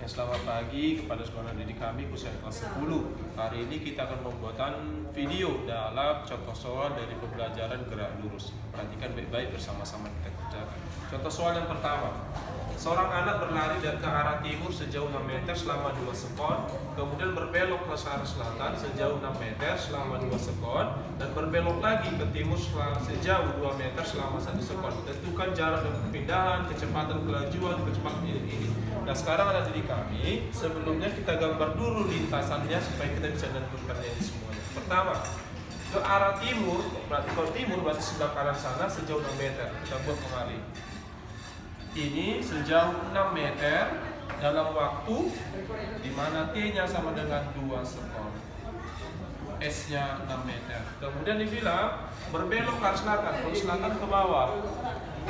Selamat pagi kepada saudara didik kami khususnya kelas 10. Hari ini kita akan membuatkan video dalam contoh soal dari pembelajaran gerak lurus. Perhatikan baik-baik bersama-sama kita kerjakan. Contoh soal yang pertama. Seorang anak berlari dari ke arah timur sejauh 6 meter selama 2 sekon, kemudian berbelok ke arah selatan sejauh 6 meter selama 2 sekon, dan berbelok lagi ke timur sejauh 2 meter selama 1 sekon. Tentukan jarak dan perpindahan, kecepatan kelajuan, kecepatan ini. Nah sekarang ada di kami, sebelumnya kita gambar dulu lintasannya supaya kita bisa menentukannya ini semuanya. Pertama, ke arah timur, berarti kalau timur berarti sebelah kanan sana sejauh 6 meter. Kita buat kembali. Ini sejauh 6 meter dalam waktu di mana T-nya sama dengan 2 sekon, S-nya 6 meter. Kemudian dibilang berbelok ke arah selatan, kalau selatan ke bawah,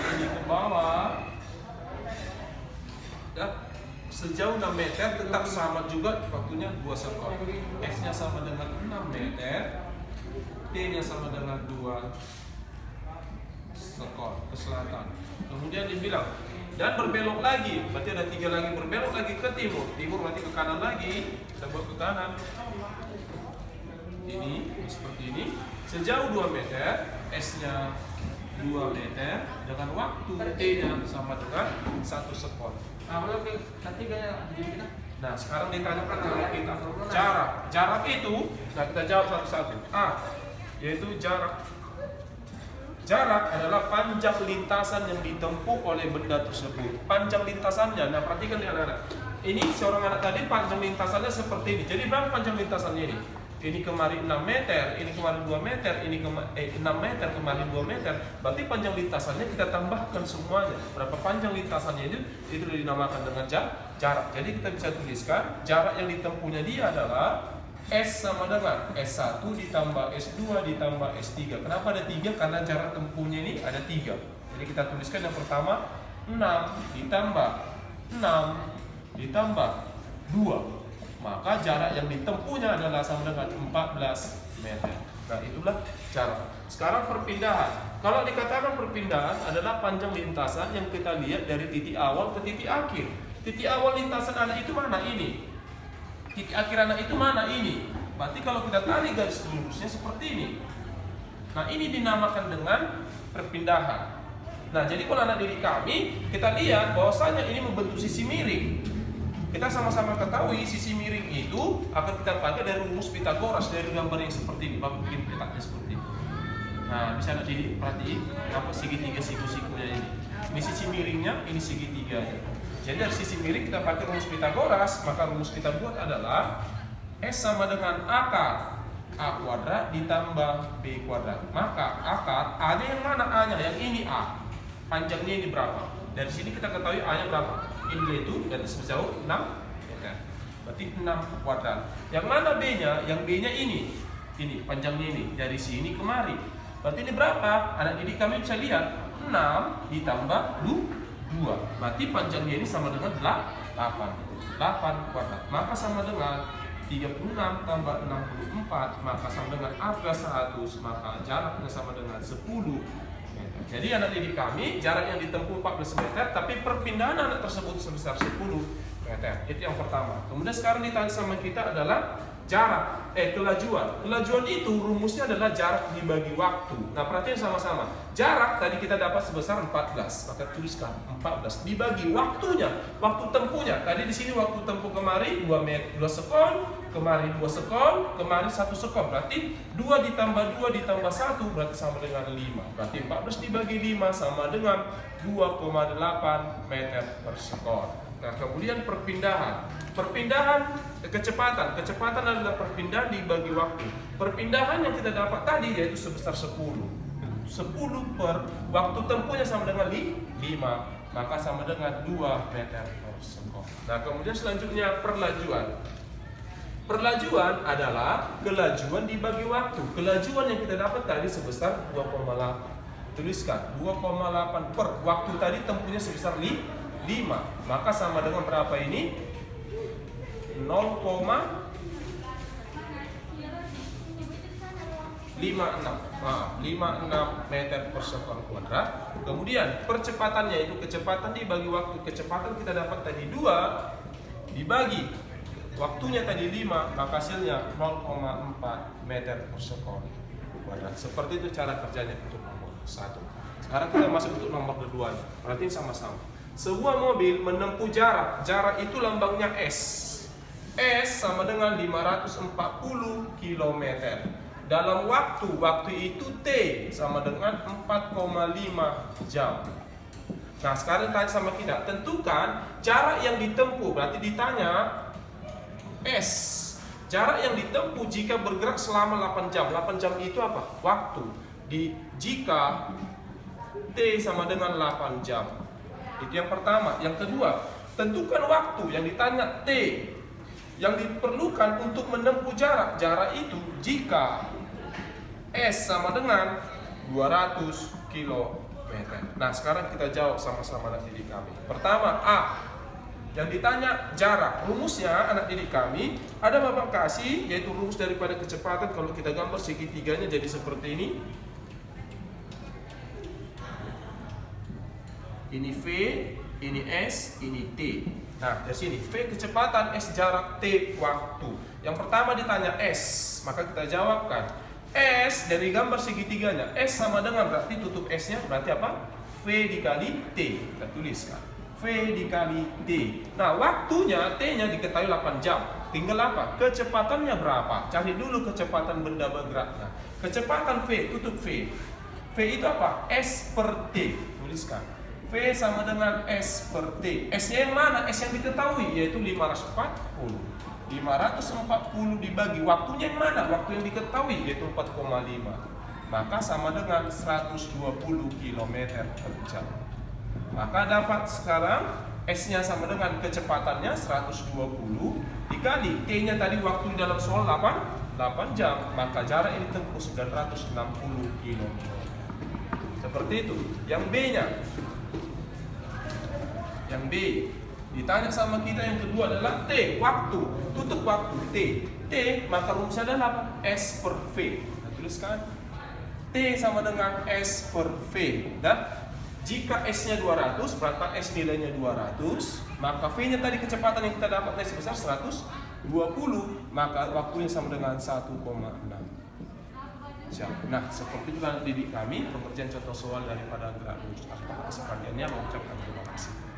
ini ke bawah, ya, sejauh 6 meter tetap sama juga waktunya 2 sekon. S-nya sama dengan 6 meter, T-nya sama dengan 2 sekon ke selatan. Kemudian dibilang dan berbelok lagi, berarti ada 3 lagi, berbelok lagi ke timur. Timur berarti ke kanan lagi, kita buat ke kanan. Ini seperti ini, sejauh 2 meter, S-nya 2 meter dengan waktu T-nya sama dengan 1 sekon. Nah, sekarang ditanyakan kalau kita jarak itu, nah kita jawab satu-satu. A, yaitu Jarak adalah panjang lintasan yang ditempuh oleh benda tersebut. Panjang lintasannya, nah perhatikan dengan anak. Ini seorang anak tadi panjang lintasannya seperti ini. Jadi berapa panjang lintasannya ini? Ini kemarin 6 meter, ini kemarin 2 meter, ini 6 meter, kemarin 2 meter. Berarti panjang lintasannya kita tambahkan semuanya. Berapa panjang lintasannya itu dinamakan dengan jarak. Jadi kita bisa tuliskan jarak yang ditempuhnya dia adalah S sama dengan S1 ditambah S2 ditambah S3. Kenapa ada 3? Karena jarak tempuhnya ini ada 3. Jadi kita tuliskan yang pertama 6 ditambah 6 ditambah 2. Maka jarak yang ditempuhnya adalah sama dengan 14 meter. Nah itulah jarak. Sekarang perpindahan. Kalau dikatakan perpindahan adalah panjang lintasan yang kita lihat dari titik awal ke titik akhir. Titik awal lintasan anak itu mana? Ini. Titik akhir anak itu mana? Ini. Berarti kalau kita tarik garis lurusnya seperti ini. Nah ini dinamakan dengan perpindahan. Nah jadi kalau anak didik kami, kita lihat bahwasanya ini membentuk sisi miring. Kita sama-sama ketahui sisi miring itu akan kita pakai dari rumus Pythagoras dari gambar yang seperti ini. Bapak bikin petaknya seperti ini. Nah bisa anak didik perhatiin apa segitiga siku-sikunya ini. Ini sisi miringnya, ini segitiganya. Jadi dari sisi miring kita pakai rumus Pythagoras, maka rumus kita buat adalah S sama dengan akar A kuadrat ditambah B kuadrat. Maka akar A-nya yang mana A-nya? Yang ini A. Panjangnya ini berapa? Dari sini kita ketahui A-nya berapa? Ini itu dari sejauh 6 meter. Berarti 6 kuadrat. Yang mana B-nya? Yang B-nya ini. Ini panjangnya ini dari sini kemari. Berarti ini berapa? Anak didik kami bisa lihat 6 ditambah 2. Berarti panjangnya ini sama dengan 8 kuadrat. Maka sama dengan 36 tambah 64, maka sama dengan A plus 100, maka jaraknya sama dengan 10 meter. Jadi anak didik kami jarak yang ditempuh 14 meter, tapi perpindahan anak tersebut sebesar 10 meter. Itu yang pertama. Kemudian sekarang ditanya sama kita adalah kelajuan. Kelajuan itu rumusnya adalah jarak dibagi waktu. Nah, perhatian sama-sama. Jarak tadi kita dapat sebesar 14. Maka tuliskan 14 dibagi waktunya. Waktu tempuhnya. Tadi di sini waktu tempuh kemari 2 sekon, kemari 2 sekon, kemari 1 sekon. Berarti 2 ditambah 2 ditambah 1 berarti sama dengan 5. Berarti 14 dibagi 5 sama dengan 2,8 meter per sekon. Nah, kemudian perpindahan. Kecepatan adalah perpindahan dibagi waktu. Perpindahan yang kita dapat tadi yaitu sebesar 10 per waktu tempuhnya sama dengan 5, maka sama dengan 2 meter per sekon. Nah kemudian selanjutnya Perlajuan adalah kelajuan dibagi waktu. Kelajuan yang kita dapat tadi sebesar 2,8. Tuliskan 2,8 per waktu tadi tempuhnya sebesar 5, maka sama dengan berapa ini? 0,56 meter per sekon kuadrat. Kemudian percepatannya itu kecepatan dibagi waktu. Kecepatan kita dapat tadi 2 dibagi waktunya tadi 5, maka hasilnya 0,4 meter per sekon kuadrat. Seperti itu cara kerjanya untuk nomor 1. Sekarang kita masuk untuk nomor kedua. Perhatiin sama-sama. Sebuah mobil menempuh jarak itu lambangnya S. S sama dengan 540 km. Dalam waktu itu T sama dengan 4,5 jam. Nah, sekarang tanya sama kita, tentukan jarak yang ditempuh. Berarti ditanya S, jarak yang ditempuh jika bergerak selama 8 jam. 8 jam itu apa? Waktu. Jika T sama dengan 8 jam. Itu yang pertama. Yang kedua, tentukan waktu. Yang ditanya T yang diperlukan untuk menempuh jarak. Jarak itu jika S sama dengan 200 km. Nah, sekarang kita jawab sama-sama anak didik kami. Pertama, A. Yang ditanya jarak. Rumusnya anak didik kami ada Bapak kasih, yaitu rumus daripada kecepatan. Kalau kita gambar segitiganya jadi seperti ini. Ini V, ini S, ini T. Nah, dari sini V kecepatan, S jarak, T waktu. Yang pertama ditanya S, maka kita jawabkan S dari gambar segitiganya. S sama dengan, berarti tutup S-nya berarti apa? V dikali T. Kita tuliskan V dikali T. Nah, waktunya T-nya diketahui 8 jam. Tinggal apa? Kecepatannya berapa? Cari dulu kecepatan benda bergerak. Nah, kecepatan V, tutup V. V itu apa? S per T. Tuliskan V sama dengan S per T. S-nya yang mana? S yang diketahui, yaitu 540. 540 dibagi waktunya yang mana? Waktu yang diketahui, yaitu 4,5. Maka sama dengan 120 km per jam. Maka dapat sekarang S-nya sama dengan kecepatannya 120 dikali T-nya tadi waktu dalam soal 8 jam. Maka jarak ini tempuh 960 km. Seperti itu. Yang B-nya. Yang B ditanya sama kita yang kedua adalah T, waktu. Tutup waktu T. T maka rumusnya adalah apa? S per V. Kita tuliskan T sama dengan S per V. Dan jika S-nya 200, berapa S nilainya 200, maka V-nya tadi kecepatan yang kita dapat sebesar 120, maka waktunya sama dengan 1,6 jam. Nah, seperti itu didik kami pengerjaan contoh soal daripada gerak lurus. Atas perhatiannya mengucapkan terima kasih.